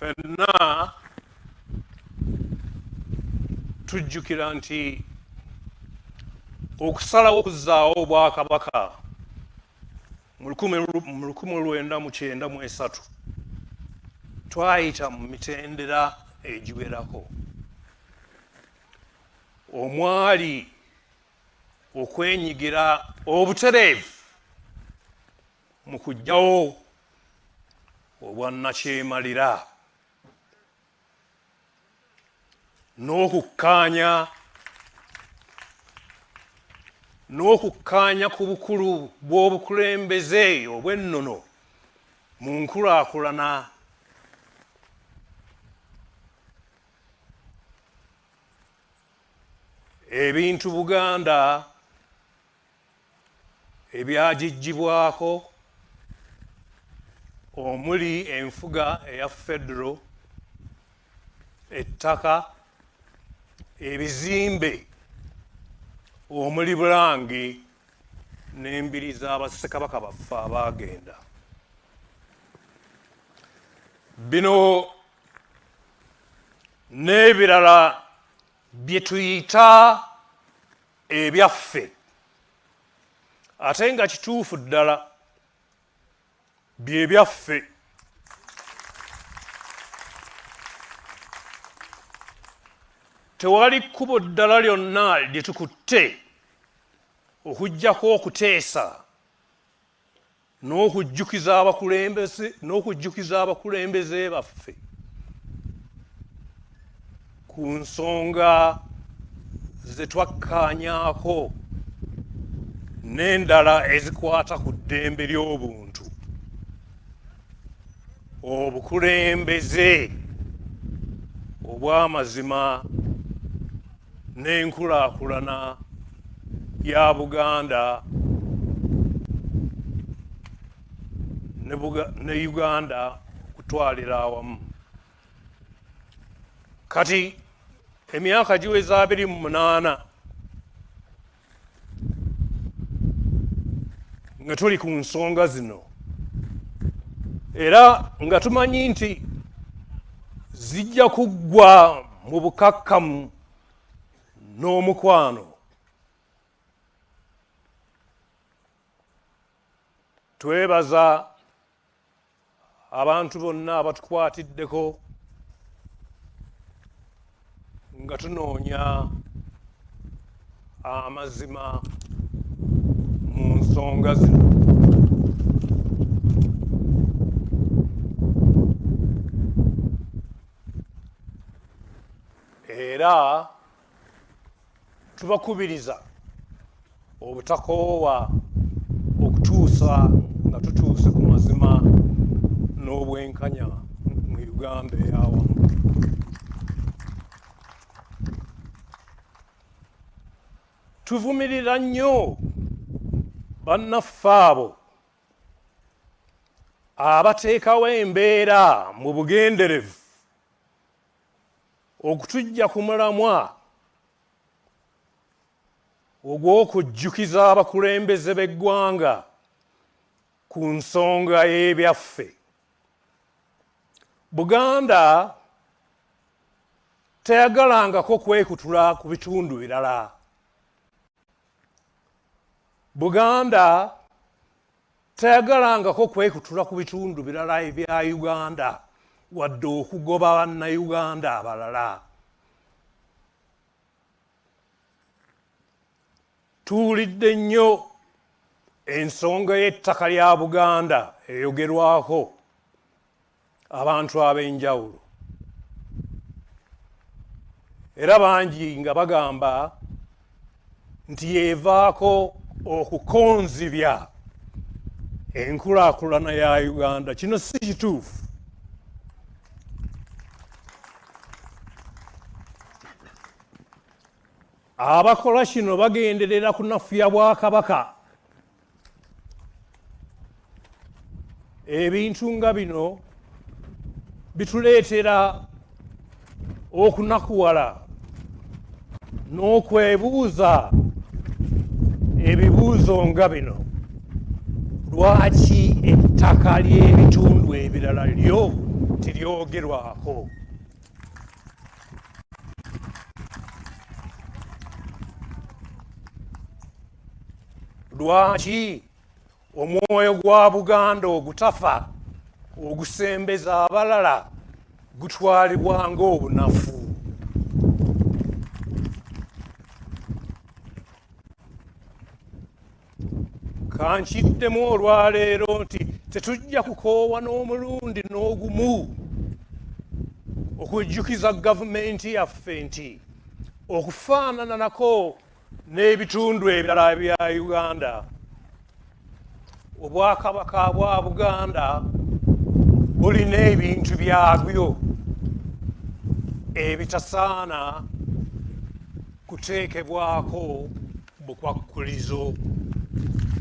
ffenna tujjukira nti okusalawo okuzzaawo obwakabaka mu 1993 twayita mu mitendera egiwerako omwali okwenyigira obutereevu mu kuggyawo obwannakyemalira n'okukkaanya ku bukulu bw'obukulembeze obw'ennono mu nkulaakulana ebintu Buganda ebyagigibwako omuli enfuga eya federo, ettaka, ebizimbe omuli Bulange n'embiri z'abassekabaka baffe abaagenda. Bino n'ebirala bye tuyita ebyaffe ate nga kituufu ddala bye byaffe. Tewali kkubo ddala lyonna lye tukutte okuggyako okuteesa n'okujjukiza abakulembeze baffe ku nsonga ze twakkaanyaako n'endala ezikwata ku ddembe ly'obuntu, obukulembeze obw'amazima n'enkulaakulana ya Buganda ne Uganda okutwalira awamu. Kati emyaka giweza 28 nga tuli ku nsonga zino era nga tumanyi nti zijja kuggwa mu bukakkamu n'omukwano. Twebaza abantu bonna abatukwatiddeko nga tunoonya amazima mu nsonga zino. Era tubakubiriza obutakoowa okutuusa nga tutuuse ku mazima n'obwenkanya mu Uganda ey'awamu. Tuvumirira nnyo bannaffe abo abateekawo embeera mu bugenderevu okutuggya ku mulamwa ogw'okujjukiza abakulembeze b'eggwanga ku nsonga y'ebyaffe. Buganda teyagalangako kwekutula ku bitundu birala. Buganda teyagalangako kwekutula ku bitundu birala ebya Uganda wadde okugoba bannayuganda abalala. Tuwulidde nnyo ensonga y'ettaka lya Buganda eyogerwako abantu ab'enjawulo, era bangi nga bagamba nti yeevaako okukonzibya enkulaakulana ya Uganda. Kino si kituufu. Abakola kino bagenderera kunafuya Bwakabaka. Ebintu nga bino bituleetera okunakuwala n'okwebuuza ebibuuzo nga bino. Lwaki ettaka ly'ebitundu ebirala lyo tiryogerwako. Lwaki omwoyo gwa Buganda ogutafa ogusembeza abalala gutwalibwa ng'obunafu? Kankiddemu olwaleero nti tetujja kukoowa n'omulundi n'ogumu okujjukiza gavumenti yaffe nti okufaanana nako n'ebitundu ebirala bya Uganda, Obwakabaka bwa Buganda bulina ebintu byabyo ebitasaana kuteekebwako bukwakkulizo.